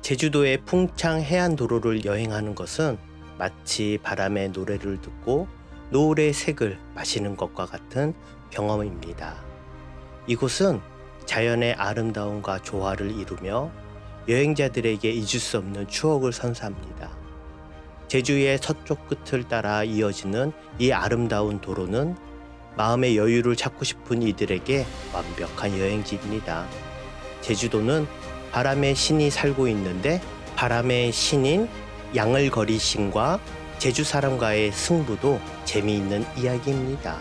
제주도의 풍창 해안도로를 여행하는 것은 마치 바람의 노래를 듣고 노을의 색을 마시는 것과 같은 경험입니다. 이곳은 자연의 아름다움과 조화를 이루며 여행자들에게 잊을 수 없는 추억을 선사합니다. 제주의 서쪽 끝을 따라 이어지는 이 아름다운 도로는 마음의 여유를 찾고 싶은 이들에게 완벽한 여행지입니다. 제주도는 바람의 신이 살고 있는데 바람의 신인 양을거리 신과 제주 사람과의 승부도 재미있는 이야기입니다.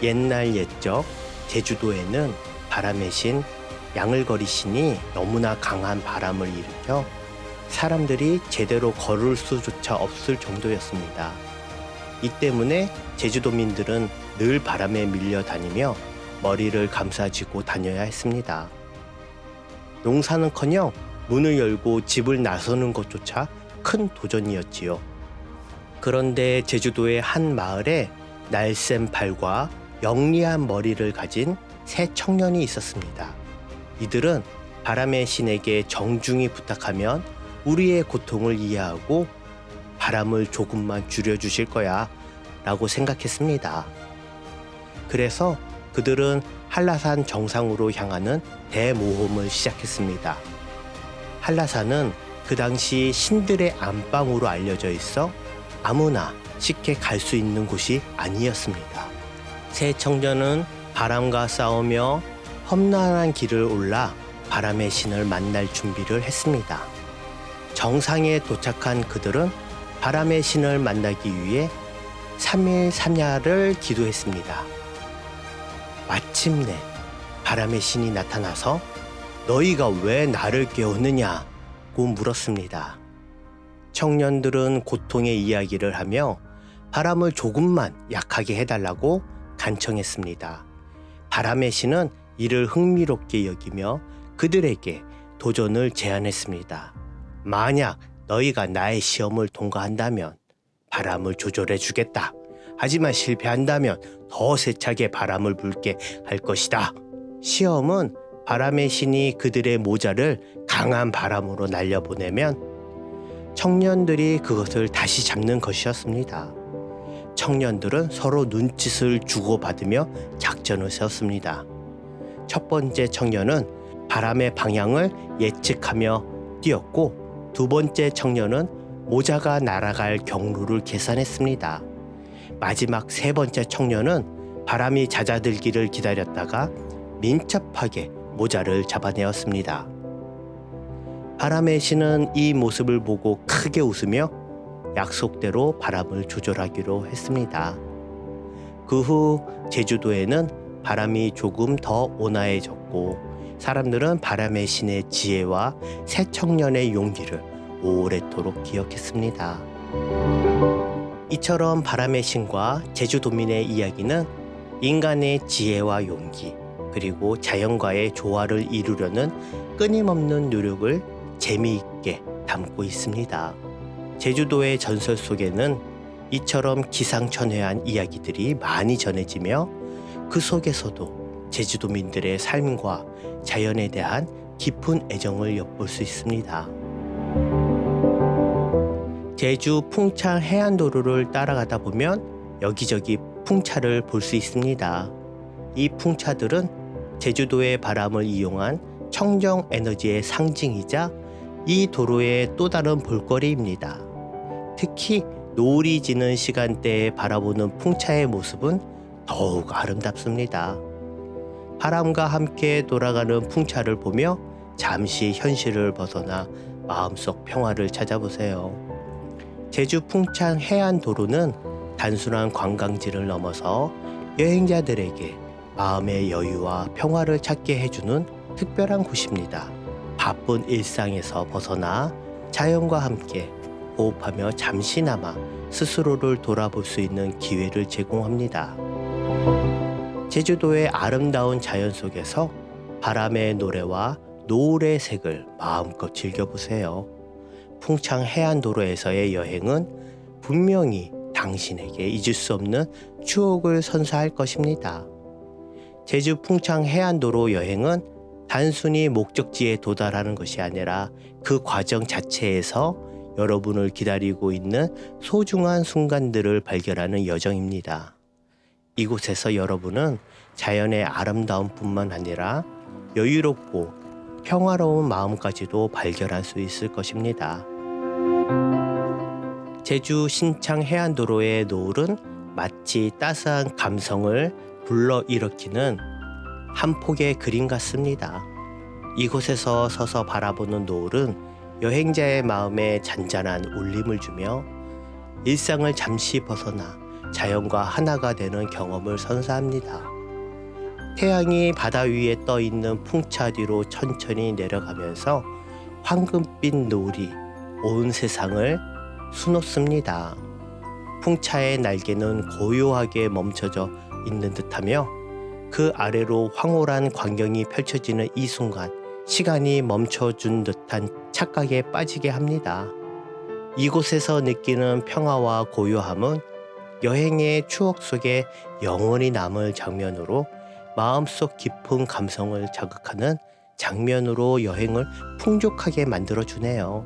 옛날 옛적 제주도에는 바람의 신 양을거리 신이 너무나 강한 바람을 일으켜 사람들이 제대로 걸을 수조차 없을 정도였습니다. 이 때문에 제주도민들은 늘 바람에 밀려 다니며 머리를 감싸쥐고 다녀야 했습니다. 농사는커녕 문을 열고 집을 나서는 것조차 큰 도전이었지요. 그런데 제주도의 한 마을에 날쌘 발과 영리한 머리를 가진 세 청년이 있었습니다. 이들은 바람의 신에게 정중히 부탁하면 우리의 고통을 이해하고 바람을 조금만 줄여주실 거야 라고 생각했습니다. 그래서 그들은 한라산 정상으로 향하는 대모험을 시작했습니다. 한라산은 그 당시 신들의 안방으로 알려져 있어 아무나 쉽게 갈 수 있는 곳이 아니었습니다. 세 청년은 바람과 싸우며 험난한 길을 올라 바람의 신을 만날 준비를 했습니다. 정상에 도착한 그들은 바람의 신을 만나기 위해 3일 3야를 기도했습니다. 마침내 바람의 신이 나타나서 너희가 왜 나를 깨우느냐고 물었습니다. 청년들은 고통의 이야기를 하며 바람을 조금만 약하게 해달라고 간청했습니다. 바람의 신은 이를 흥미롭게 여기며 그들에게 도전을 제안했습니다. 만약 너희가 나의 시험을 통과한다면 바람을 조절해 주겠다. 하지만 실패한다면 더 세차게 바람을 불게 할 것이다. 시험은 바람의 신이 그들의 모자를 강한 바람으로 날려보내면 청년들이 그것을 다시 잡는 것이었습니다. 청년들은 서로 눈짓을 주고받으며 작전을 세웠습니다. 첫 번째 청년은 바람의 방향을 예측하며 뛰었고 두 번째 청년은 모자가 날아갈 경로를 계산했습니다. 마지막 세 번째 청년은 바람이 잦아들기를 기다렸다가 민첩하게 모자를 잡아내었습니다. 바람의 신은 이 모습을 보고 크게 웃으며 약속대로 바람을 조절하기로 했습니다. 그 후 제주도에는 바람이 조금 더 온화해졌고 사람들은 바람의 신의 지혜와 새 청년의 용기를 오래도록 기억했습니다. 이처럼 바람의 신과 제주도민의 이야기는 인간의 지혜와 용기 그리고 자연과의 조화를 이루려는 끊임없는 노력을 재미있게 담고 있습니다. 제주도의 전설 속에는 이처럼 기상천외한 이야기들이 많이 전해지며 그 속에서도 제주도민들의 삶과 자연에 대한 깊은 애정을 엿볼 수 있습니다. 제주 풍창 해안도로를 따라가다 보면 여기저기 풍차를 볼 수 있습니다. 이 풍차들은 제주도의 바람을 이용한 청정 에너지의 상징이자 이 도로의 또 다른 볼거리입니다. 특히 노을이 지는 시간대에 바라보는 풍차의 모습은 더욱 아름답습니다. 바람과 함께 돌아가는 풍차를 보며 잠시 현실을 벗어나 마음속 평화를 찾아보세요. 제주 풍창 해안도로는 단순한 관광지를 넘어서 여행자들에게 마음의 여유와 평화를 찾게 해주는 특별한 곳입니다. 바쁜 일상에서 벗어나 자연과 함께 호흡하며 잠시나마 스스로를 돌아볼 수 있는 기회를 제공합니다. 제주도의 아름다운 자연 속에서 바람의 노래와 노을의 색을 마음껏 즐겨보세요. 풍창 해안도로에서의 여행은 분명히 당신에게 잊을 수 없는 추억을 선사할 것입니다. 제주 풍창 해안도로 여행은 단순히 목적지에 도달하는 것이 아니라 그 과정 자체에서 여러분을 기다리고 있는 소중한 순간들을 발견하는 여정입니다. 이곳에서 여러분은 자연의 아름다움뿐만 아니라 여유롭고 평화로운 마음까지도 발견할 수 있을 것입니다. 제주 신창 해안도로의 노을은 마치 따스한 감성을 불러일으키는 한 폭의 그림 같습니다. 이곳에서 서서 바라보는 노을은 여행자의 마음에 잔잔한 울림을 주며 일상을 잠시 벗어나 자연과 하나가 되는 경험을 선사합니다. 태양이 바다 위에 떠 있는 풍차 뒤로 천천히 내려가면서 황금빛 노을이 온 세상을 수놓습니다. 풍차의 날개는 고요하게 멈춰져 있는 듯하며 그 아래로 황홀한 광경이 펼쳐지는 이 순간 시간이 멈춰준 듯한 착각에 빠지게 합니다. 이곳에서 느끼는 평화와 고요함은 여행의 추억 속에 영원히 남을 장면으로 마음속 깊은 감성을 자극하는 장면으로 여행을 풍족하게 만들어주네요.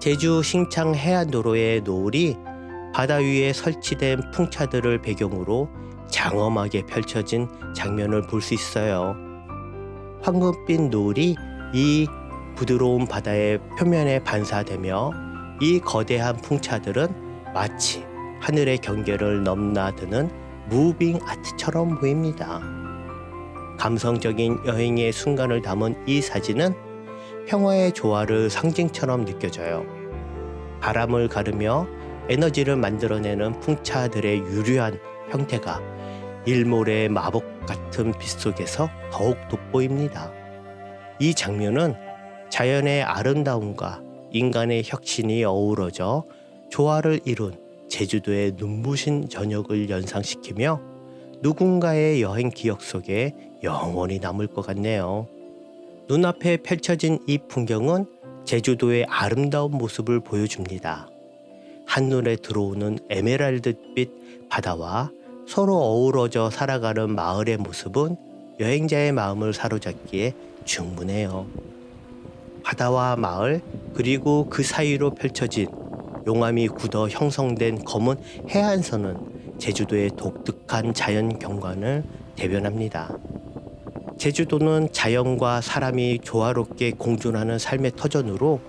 제주 신창 해안도로의 노을이 바다 위에 설치된 풍차들을 배경으로 장엄하게 펼쳐진 장면을 볼 수 있어요. 황금빛 노을이 이 부드러운 바다의 표면에 반사되며 이 거대한 풍차들은 마치 하늘의 경계를 넘나드는 무빙 아트처럼 보입니다. 감성적인 여행의 순간을 담은 이 사진은 평화의 조화를 상징처럼 느껴져요. 바람을 가르며 에너지를 만들어내는 풍차들의 유려한 형태가 일몰의 마법 같은 빛 속에서 더욱 돋보입니다. 이 장면은 자연의 아름다움과 인간의 혁신이 어우러져 조화를 이룬 제주도의 눈부신 저녁을 연상시키며 누군가의 여행 기억 속에 영원히 남을 것 같네요. 눈앞에 펼쳐진 이 풍경은 제주도의 아름다운 모습을 보여줍니다. 한눈에 들어오는 에메랄드빛 바다와 서로 어우러져 살아가는 마을의 모습은 여행자의 마음을 사로잡기에 충분해요. 바다와 마을 그리고 그 사이로 펼쳐진 용암이 굳어 형성된 검은 해안선은 제주도의 독특한 자연 경관을 대변합니다. 제주도는 자연과 사람이 조화롭게 공존하는 삶의 터전으로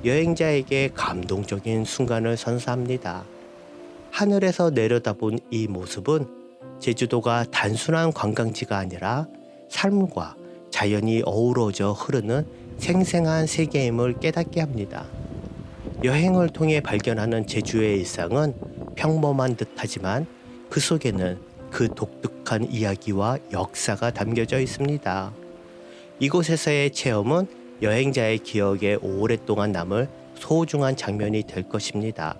여행자에게 감동적인 순간을 선사합니다. 하늘에서 내려다본 이 모습은 제주도가 단순한 관광지가 아니라 삶과 자연이 어우러져 흐르는 생생한 세계임을 깨닫게 합니다. 여행을 통해 발견하는 제주의 일상은 평범한 듯하지만 그 속에는 그 독특한 이야기와 역사가 담겨져 있습니다. 이곳에서의 체험은 여행자의 기억에 오랫동안 남을 소중한 장면이 될 것입니다.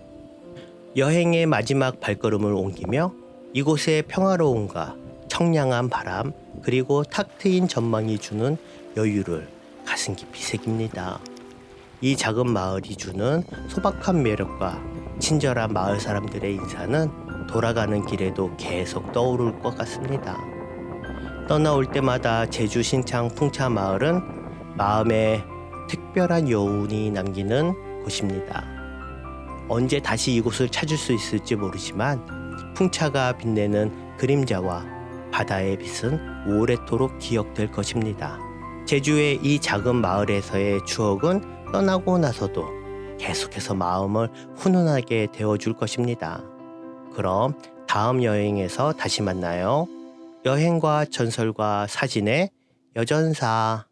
여행의 마지막 발걸음을 옮기며 이곳의 평화로움과 청량한 바람 그리고 탁 트인 전망이 주는 여유를 가슴 깊이 새깁니다. 이 작은 마을이 주는 소박한 매력과 친절한 마을 사람들의 인사는 돌아가는 길에도 계속 떠오를 것 같습니다. 떠나올 때마다 제주 신창 풍차 마을은 마음에 특별한 여운이 남기는 곳입니다. 언제 다시 이곳을 찾을 수 있을지 모르지만 풍차가 빛내는 그림자와 바다의 빛은 오래도록 기억될 것입니다. 제주의 이 작은 마을에서의 추억은 떠나고 나서도 계속해서 마음을 훈훈하게 데워줄 것입니다. 그럼 다음 여행에서 다시 만나요. 여행과 전설과 사진의 여전사.